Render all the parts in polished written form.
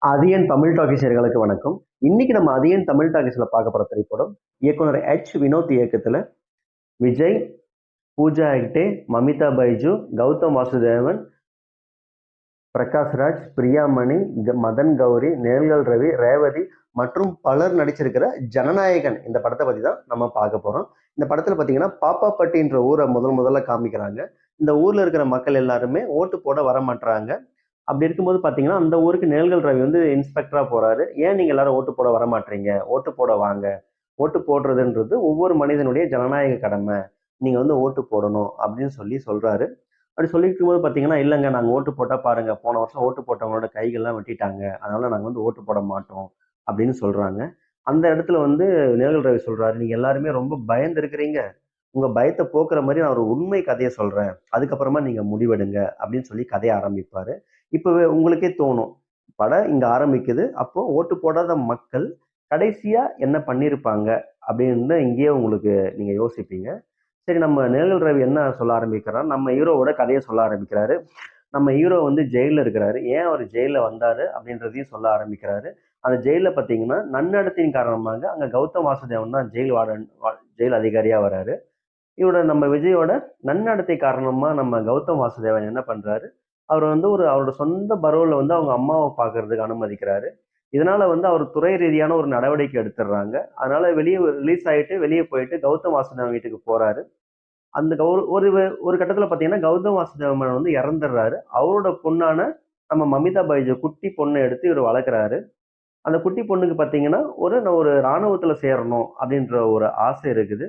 அதியன் தமிழ் டாக்கீஸர்களுக்கு வணக்கம். இன்னைக்கு நம்ம அதியன் தமிழ் டாக்கீஸ்ல பார்க்க போற திரைப்படம் இயக்குனர் வினோத் இயக்கத்துல விஜய், பூஜா ஹெக்டே, மமிதா பைஜு, கௌதம் வாசுதேவன், பிரகாஷ்ராஜ், பிரியாமணி, மதன் கௌரி, நேல்கள் ரவி, ரேவதி மற்றும் பலர் நடிச்சிருக்கிற ஜனநாயகன் இந்த படத்தை பத்தி தான் நம்ம பார்க்க போறோம். இந்த படத்துல பாத்தீங்கன்னா பாப்பாப்பட்டின்ற ஊரை முதல்ல காமிக்கிறாங்க. இந்த ஊர்ல இருக்கிற மக்கள் எல்லாருமே ஓட்டு போட வர மாட்டாங்க. அப்படி இருக்கும்போது பாத்தீங்கன்னா அந்த ஊருக்கு நேல்கள் ரவி வந்து இன்ஸ்பெக்டரா போறாரு. ஏன் நீங்க எல்லாரும் ஓட்டு போட வர மாட்டீங்க? ஓட்டு போட வாங்க. ஓட்டு போடுறதுன்றது ஒவ்வொரு மனிதனுடைய ஜனநாயக கடமை. நீங்க வந்து ஓட்டு போடணும் அப்படின்னு சொல்றாரு. அப்படி சொல்லிட்டு இருக்கும்போது பாத்தீங்கன்னா, இல்லைங்க நாங்க ஓட்டு போட்டா பாருங்க, போன வருஷம் ஓட்டு போட்டவங்களோட கைகள்லாம் வெட்டிட்டாங்க. அதனால நாங்க வந்து ஓட்டு போட மாட்டோம் அப்படின்னு சொல்றாங்க. அந்த இடத்துல வந்து நேல்கள் ரவி சொல்றாரு, நீங்க எல்லாருமே ரொம்ப பயந்து இருக்கிறீங்க. உங்க பயத்தை போக்குற மாதிரி நான் ஒரு உண்மை கதையை சொல்றேன். அதுக்கப்புறமா நீங்க முடிவெடுங்க அப்படின்னு சொல்லி கதையை ஆரம்பிப்பாரு. இப்பவே உங்களுக்கே தோணும், படம் இங்க ஆரம்பிக்குது. அப்போ ஓட்டு போடாத மக்கள் கடைசியா என்ன பண்ணியிருப்பாங்க அப்படின்னு இங்கேயே உங்களுக்கு நீங்க யோசிப்பீங்க. சரி, நம்ம நேர்கள் ரவி என்ன சொல்ல ஆரம்பிக்கிறார், நம்ம ஹீரோவோட கதையை சொல்ல ஆரம்பிக்கிறாரு. நம்ம ஹீரோ வந்து ஜெயில இருக்கிறாரு. ஏன் அவர் ஜெயில வந்தாரு அப்படின்றதையும் சொல்ல ஆரம்பிக்கிறாரு. அந்த ஜெயில பாத்தீங்கன்னா நன்னடத்தையின் காரணமாக அங்க கௌதம் வாசுதேவன் தான் ஜெயில் வார்டன், ஜெயில் அதிகாரியா வராரு. இவரோட நம்ம விஜயோட நன்னடத்தை காரணமா நம்ம கௌதம் வாசுதேவன் என்ன பண்றாரு, அவர் வந்து அவரோட சொந்த பரோல்ல வந்து அவங்க அம்மாவை பார்க்கறதுக்கு அனுமதிக்கிறாரு. இதனால வந்து அவர் துறை ரீதியான ஒரு நடவடிக்கை எடுத்துடுறாங்க. அதனால வெளியே ரிலீஸ் ஆயிட்டு வெளியே போயிட்டு கௌதம் வாசுதேவன் வீட்டுக்கு போறாரு. அந்த ஒரு ஒரு ஒரு கட்டத்துல பாத்தீங்கன்னா கௌதம் வாசுதேவன் வந்து இறந்துடுறாரு. அவரோட பொண்ணான நம்ம மமிதா பைஜு குட்டி பொண்ணை எடுத்து இவர் வளர்க்குறாரு. அந்த குட்டி பொண்ணுக்கு பாத்தீங்கன்னா நான் ஒரு ராணுவத்துல சேரணும் அப்படின்ற ஒரு ஆசை இருக்குது.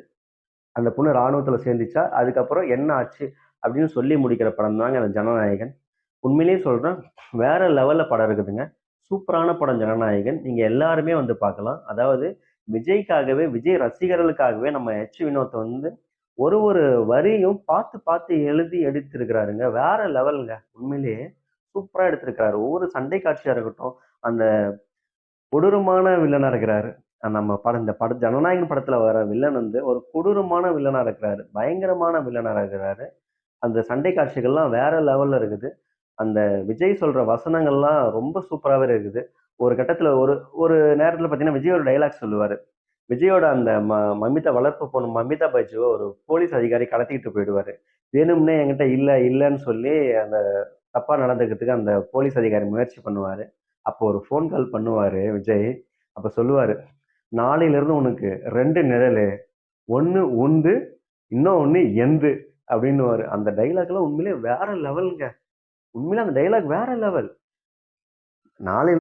அந்த பொண்ணு ராணுவத்துல சேர்ந்துச்சா, அதுக்கப்புறம் என்ன ஆச்சு அப்படின்னு சொல்லி முடிக்கிற படம் தாங்க அந்த ஜனநாயகன். உண்மையிலேயே சொல்றேன், வேற லெவல்ல படம் இருக்குதுங்க. சூப்பரான படம் ஜனநாயகன். நீங்க எல்லாருமே வந்து பார்க்கலாம். அதாவது விஜய்க்காகவே, விஜய் ரசிகர்களுக்காகவே நம்ம வினோத் வந்து ஒரு ஒரு வரியும் பார்த்து பார்த்து எழுதி எடுத்திருக்கிறாருங்க. வேற லெவலுங்க. உண்மையிலேயே சூப்பரா எடுத்திருக்கிறாரு. ஒவ்வொரு சண்டை காட்சியா இருக்கட்டும், அந்த கொடூரமான வில்லனா இருக்கிறாரு. நம்ம படம் இந்த படம் ஜனநாயகன் படத்துல வர வில்லன் வந்து ஒரு கொடூரமான வில்லனா இருக்கிறாரு. பயங்கரமான வில்லனா இருக்கிறாரு. அந்த சண்டை காட்சிகள்லாம் வேற லெவல்ல இருக்குது. அந்த விஜய் சொல்ற வசனங்கள்லாம் ரொம்ப சூப்பராவே இருக்குது. ஒரு கட்டத்துல ஒரு ஒரு நேரத்துல பாத்தீங்கன்னா விஜய் ஒரு டைலாக் சொல்லுவாரு. விஜயோட அந்த மமிதா வளர்ப்பு பொண்ணு மமிதா பைஜுவ ஒரு போலீஸ் அதிகாரி கடத்திக்கிட்டு போயிடுவாரு. வேணும்னே என்கிட்ட இல்லன்னு சொல்லி அந்த தப்பா நடந்துக்கிறதுக்கு அந்த போலீஸ் அதிகாரி முயற்சி பண்ணுவாரு. அப்போ ஒரு ஃபோன் கால் பண்ணுவாரு விஜய். அப்ப சொல்லுவாரு, நாளையில இருந்து உனக்கு 2 நிழலு. ஒண்ணு உந்து, இன்னொன்னு எந்து அப்படின்னுவாரு. அந்த டைலாக்லாம் உண்மையிலேயே வேற லெவல்ங்க. உண்மையிலே அந்த டைலாக் வேற லெவல். நாளையில